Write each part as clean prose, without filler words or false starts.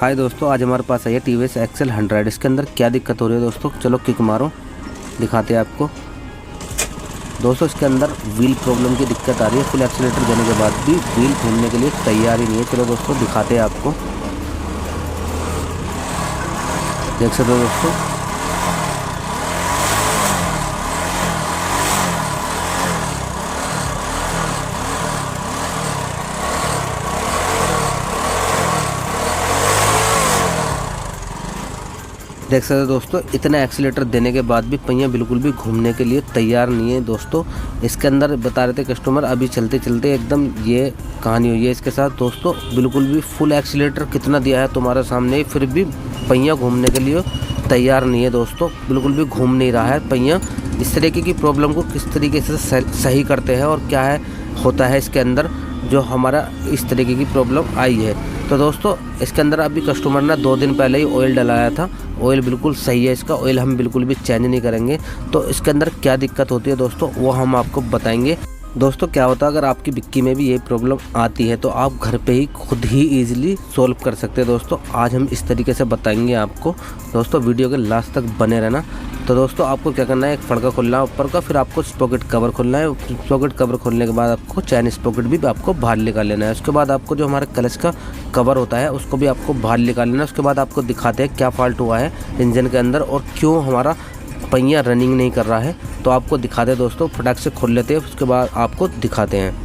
हाय दोस्तों, आज हमारे पास है ये TVS XL 100। इसके अंदर क्या दिक्कत हो रही है दोस्तों, चलो किक मारो दिखाते हैं आपको। दोस्तों इसके अंदर व्हील प्रॉब्लम की दिक्कत आ रही है। फुल एक्सीलेटर देने के बाद भी व्हील घूमने के लिए तैयार ही नहीं है। चलो दोस्तों दिखाते हैं आपको, देख सकते हो दोस्तों। देख सकते हो दोस्तों, इतना एक्सीलेटर देने के बाद भी पहिया बिल्कुल भी घूमने के लिए तैयार नहीं है दोस्तों। इसके अंदर बता रहे थे कस्टमर, अभी चलते चलते एकदम ये कहानी हुई है इसके साथ दोस्तों। बिल्कुल भी फुल एक्सीलेटर कितना दिया है तुम्हारे सामने, फिर भी पहिया घूमने के लिए तैयार नहीं है दोस्तों। बिल्कुल भी घूम नहीं रहा है पहिया। इस तरीके की प्रॉब्लम को किस तरीके से सही करते हैं और क्या है होता है इसके अंदर जो हमारा इस तरीके की प्रॉब्लम आई है। तो दोस्तों इसके अंदर अभी कस्टमर ने 2 दिन पहले ही ऑयल डलाया था। ऑयल बिल्कुल सही है, इसका ऑयल हम बिल्कुल भी चेंज नहीं करेंगे। तो इसके अंदर क्या दिक्कत होती है दोस्तों वो हम आपको बताएंगे। दोस्तों क्या होता है, अगर आपकी डिक्की में भी ये प्रॉब्लम आती है तो आप घर पे ही खुद ही इजीली सॉल्व कर सकते हैं दोस्तों। आज हम इस तरीके से बताएंगे आपको दोस्तों, वीडियो के लास्ट तक बने रहना। तो दोस्तों आपको क्या करना है, एक फड़का खोलना है ऊपर का, फिर आपको स्पॉकेट कवर खोलना है। स्पॉकेट कवर खोलने के बाद आपको चैन स्पॉकेट भी आपको बाहर निकाल लेना है। उसके बाद आपको जो हमारे क्लच का कवर होता है उसको भी आपको बाहर निकाल लेना है। उसके बाद आपको दिखाते हैं क्या फॉल्ट हुआ है इंजन के अंदर और क्यों हमारा पहिया रनिंग नहीं कर रहा है। तो आपको दिखाते हैं दोस्तों, फटाक से खोल लेते हैं, उसके बाद आपको दिखाते हैं।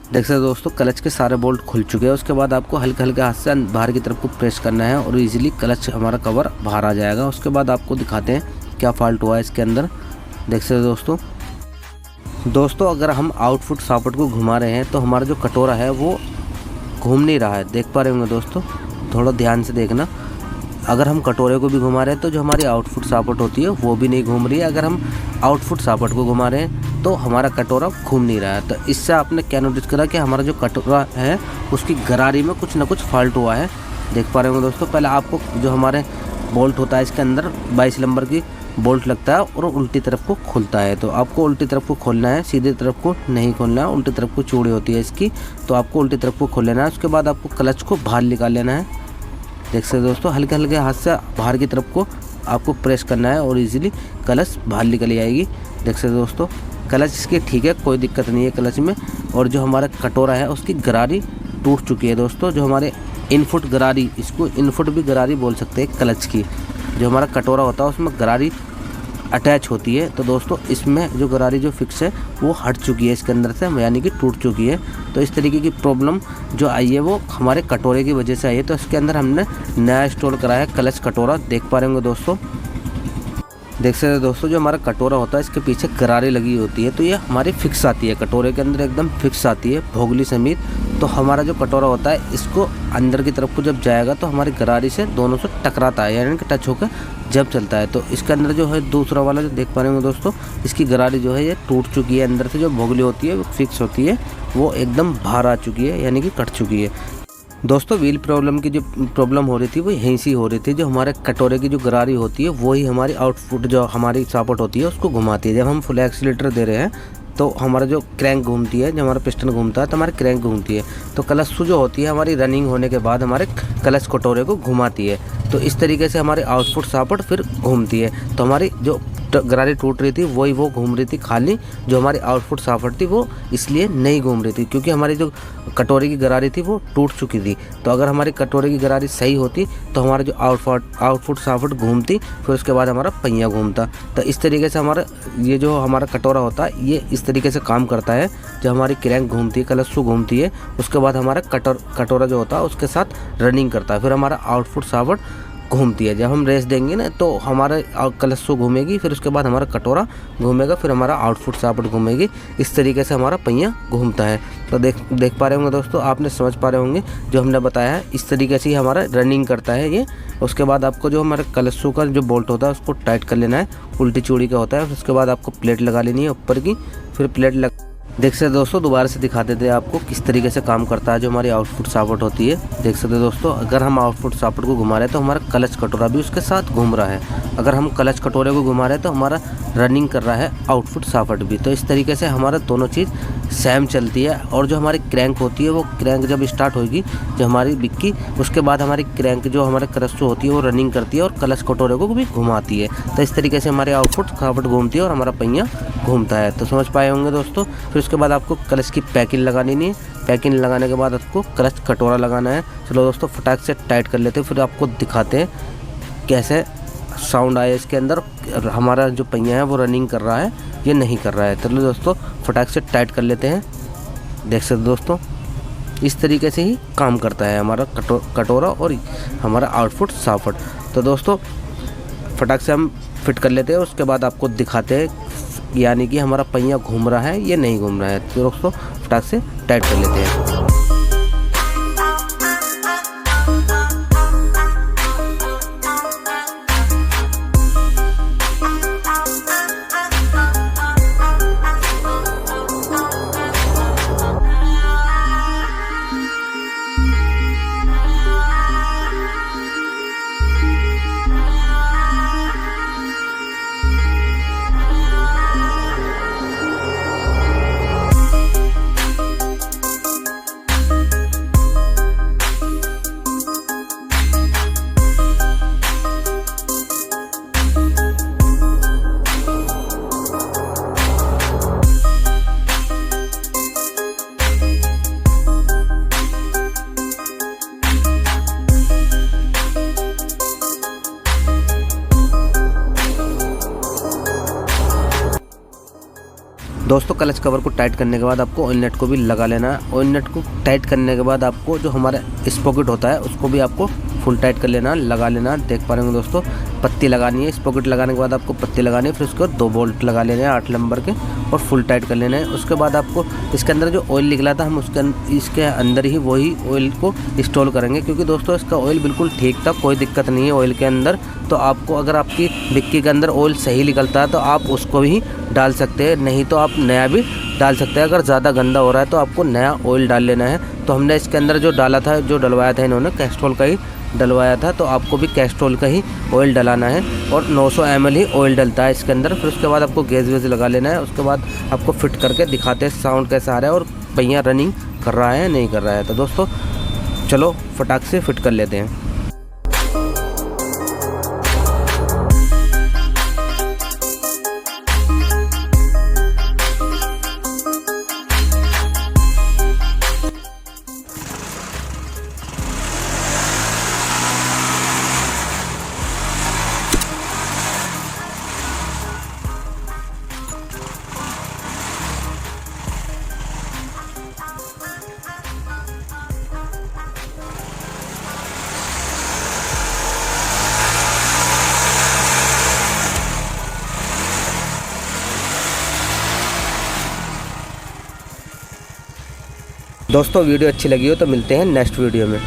देख सकते हो दोस्तों, क्लच के सारे बोल्ट खुल चुके हैं। उसके बाद आपको हल्के हल्के हाथ से बाहर की तरफ को प्रेस करना है और इजीली क्लच हमारा कवर बाहर आ जाएगा। उसके बाद आपको दिखाते हैं क्या फॉल्ट हुआ है इसके अंदर। देख सकते हो दोस्तों अगर हम आउटफुट सॉकेट को घुमा रहे हैं तो हमारा जो कटोरा है वो घूम नहीं रहा है। देख पा रहे होंगे दोस्तों, थोड़ा ध्यान से देखना। अगर हम कटोरे को भी घुमा रहे हैं तो जो हमारी आउटफुट सॉकेट होती है वो भी नहीं घूम रही है। अगर हम आउटफुट सॉकेट को घुमा रहे हैं तो हमारा कटोरा घूम नहीं रहा है। तो इससे आपने क्या नोटिस करा कि हमारा जो कटोरा है उसकी गरारी में कुछ ना कुछ फॉल्ट हुआ है। देख पा रहे होंगे दोस्तों, पहले आपको जो हमारे बोल्ट होता है इसके अंदर 22 नंबर की बोल्ट लगता है और उल्टी तरफ को खुलता है। तो आपको उल्टी तरफ को खोलना है, सीधे तरफ को नहीं खोलना है। उल्टी तरफ को चूड़ी होती है इसकी, तो आपको उल्टी तरफ को खोल लेना है। उसके बाद आपको क्लच को बाहर निकाल लेना है। देख सकते दोस्तों, हल्के हल्के हाथ से बाहर की तरफ को आपको प्रेस करना है और इजीली क्लच बाहर निकल आएगी। देख सकते दोस्तों, क्लच इसकी ठीक है, कोई दिक्कत नहीं है क्लच में। और जो हमारा कटोरा है उसकी गरारी टूट चुकी है दोस्तों। जो हमारे इनफुट गरारी, इसको इनफुट भी गरारी बोल सकते हैं क्लच की, जो हमारा कटोरा होता है उसमें गरारी अटैच होती है। तो दोस्तों इसमें जो गरारी जो फिक्स है वो हट चुकी है इसके अंदर से, यानी कि टूट चुकी है। तो इस तरीके की प्रॉब्लम जो आई है वो हमारे कटोरे की वजह से आई है। तो इसके अंदर हमने नया इंस्टॉल कराया है क्लच कटोरा। देख पा रहे होंगे दोस्तों, देख सकते हैं दोस्तों, जो हमारा कटोरा होता है इसके पीछे गरारी लगी होती है। तो ये हमारी फिक्स आती है कटोरे के अंदर, एकदम फिक्स आती है भोगली समेत। तो हमारा जो कटोरा होता है इसको अंदर की तरफ को जब जाएगा तो हमारी गरारी से दोनों से टकराता है, यानी कि टच होकर जब चलता है। तो इसके अंदर जो है दूसरा वाला जो देख पा रहे होंगे दोस्तों, इसकी गरारी जो है ये टूट चुकी है। अंदर से जो भोगली होती है वो फिक्स होती है, वो एकदम बाहर आ चुकी है, यानी कि कट चुकी है दोस्तों। व्हील प्रॉब्लम की जो प्रॉब्लम हो रही थी वो यहीं से हो रही थी। जो हमारे कटोरे की जो गरारी होती है वही हमारी आउटफुट जो हमारी सॉकेट होती है उसको घुमाती है। जब हम फुल एक्सीलेटर दे रहे हैं तो हमारा जो क्रैंक घूमती है, जो हमारा पिस्टन घूमता है तो हमारी क्रैंक घूमती है। तो क्लच जो होती है हमारी रनिंग होने के बाद हमारे क्लच कटोरे को घुमाती है। तो इस तरीके से हमारी आउटफुट सॉकेट फिर घूमती है। तो हमारी जो गरारी टूट रही थी वही वो घूम रही थी खाली, जो हमारी आउटफुट सॉकेट थी वो इसलिए नहीं घूम रही थी क्योंकि हमारी जो कटोरे की गरारी थी वो टूट चुकी थी। तो अगर हमारी कटोरे की गरारी सही होती तो हमारा जो आउटफुट सॉकेट घूमती, फिर उसके बाद हमारा पहिया घूमता। तो इस तरीके से हमारा ये जो हमारा कटोरा होता है ये इस तरीके से काम करता है। जब हमारी क्रैंक घूमती है, क्लच घूमती है, उसके बाद हमारा कटोरा जो होता है उसके साथ रनिंग करता है, फिर हमारा आउटफुट सॉकेट घूमती है। जब हम रेस देंगे ना तो हमारा कलशो घूमेगी, फिर उसके बाद हमारा कटोरा घूमेगा, फिर हमारा आउटफुट सापट घूमेगी। इस तरीके से हमारा पहिया घूमता है। तो देख पा रहे होंगे दोस्तों, आपने समझ पा रहे होंगे जो हमने बताया है। इस तरीके से ही हमारा रनिंग करता है ये। उसके बाद आपको जो हमारे कलशों का जो बोल्ट होता है उसको टाइट कर लेना है, उल्टी चूड़ी का होता है। फिर उसके बाद आपको प्लेट लगा लेनी है ऊपर की, फिर प्लेट देख सकते दोस्तों, दोबारा से दिखा देते हैं आपको किस तरीके से काम करता है जो हमारी आउटफुट सापट होती है। देख सकते दोस्तों, अगर हम आउटफुट सापट को घुमा रहे हैं तो हमारा क्लच कटोरा भी उसके साथ घूम रहा है। अगर हम क्लच कटोरे को घुमा रहे हैं तो हमारा रनिंग कर रहा है आउटफुट सापट भी। तो इस तरीके से हमारा दोनों चीज़ सेम चलती है। और जो हमारी क्रैंक होती है, वो क्रैंक जब स्टार्ट होगी जो हमारी बिक्की, उसके बाद हमारी क्रैंक जो हमारे क्लचो होती है वो रनिंग करती है और क्लच कटोरे को भी घुमाती है। तो इस तरीके से हमारी आउटफुट सापट घूमती है और हमारा पहिया घूमता है। तो समझ पाए होंगे दोस्तों। फिर उसके बाद आपको क्लच की पैकिंग लगानी नहीं है। पैकिंग लगाने के बाद आपको क्लच कटोरा लगाना है। चलो दोस्तों, फटाक से टाइट कर लेते हैं, फिर आपको दिखाते हैं कैसे साउंड आया इसके अंदर। हमारा जो पहिया है वो रनिंग कर रहा है, ये नहीं कर रहा है। चलो दोस्तों, फटाक से टाइट कर लेते हैं। देख सकते दोस्तों, इस तरीके से ही काम करता है हमारा कटोरा और हमारा आउटफुट सापट। तो दोस्तों, फटाक से हम फिट कर लेते हैं। उसके बाद आपको दिखाते हैं यानी कि हमारा पहिया घूम रहा है या नहीं घूम रहा है। तो दोस्तों, फटाक से टाइट कर लेते हैं। दोस्तों, क्लच कवर को टाइट करने के बाद आपको ऑयल नट को भी लगा लेना है। ऑयल नट को टाइट करने के बाद आपको जो हमारा स्पॉकेट होता है उसको भी आपको फुल टाइट कर लेना, लगा लेना। देख पा रहे होंगे दोस्तों, पत्ती लगानी है। स्पॉकेट लगाने के बाद आपको पत्ती लगानी है, फिर उसके बाद 2 बोल्ट लगा लेने हैं 8 नंबर के और फुल टाइट कर लेना है। उसके बाद आपको इसके अंदर जो ऑयल निकला था हम इसके अंदर ही वही ऑयल को इंस्टॉल करेंगे, क्योंकि दोस्तों इसका ऑयल बिल्कुल ठीक था, कोई दिक्कत नहीं है ऑयल के अंदर। तो आपको अगर आपकी बिक्की के अंदर ऑयल सही निकलता है तो आप उसको भी डाल सकते हैं, नहीं तो आप नया भी डाल सकते हैं। अगर ज़्यादा गंदा हो रहा है तो आपको नया ऑयल डाल लेना है। तो हमने इसके अंदर जो डाला था, जो डलवाया था इन्होंने कैस्ट्रॉल का ही डलवाया था, तो आपको भी कैस्ट्रॉल का ही ऑयल डलाना है और 900 ml ही ऑयल डलता है इसके अंदर। फिर उसके बाद आपको गैस वेस लगा लेना है। उसके बाद आपको फिट करके दिखाते हैं साउंड कैसा आ रहा है और पहिया रनिंग कर रहा है नहीं कर रहा है। तो दोस्तों, चलो फटाक से फिट कर लेते हैं। दोस्तों, वीडियो अच्छी लगी हो तो मिलते हैं नेक्स्ट वीडियो में।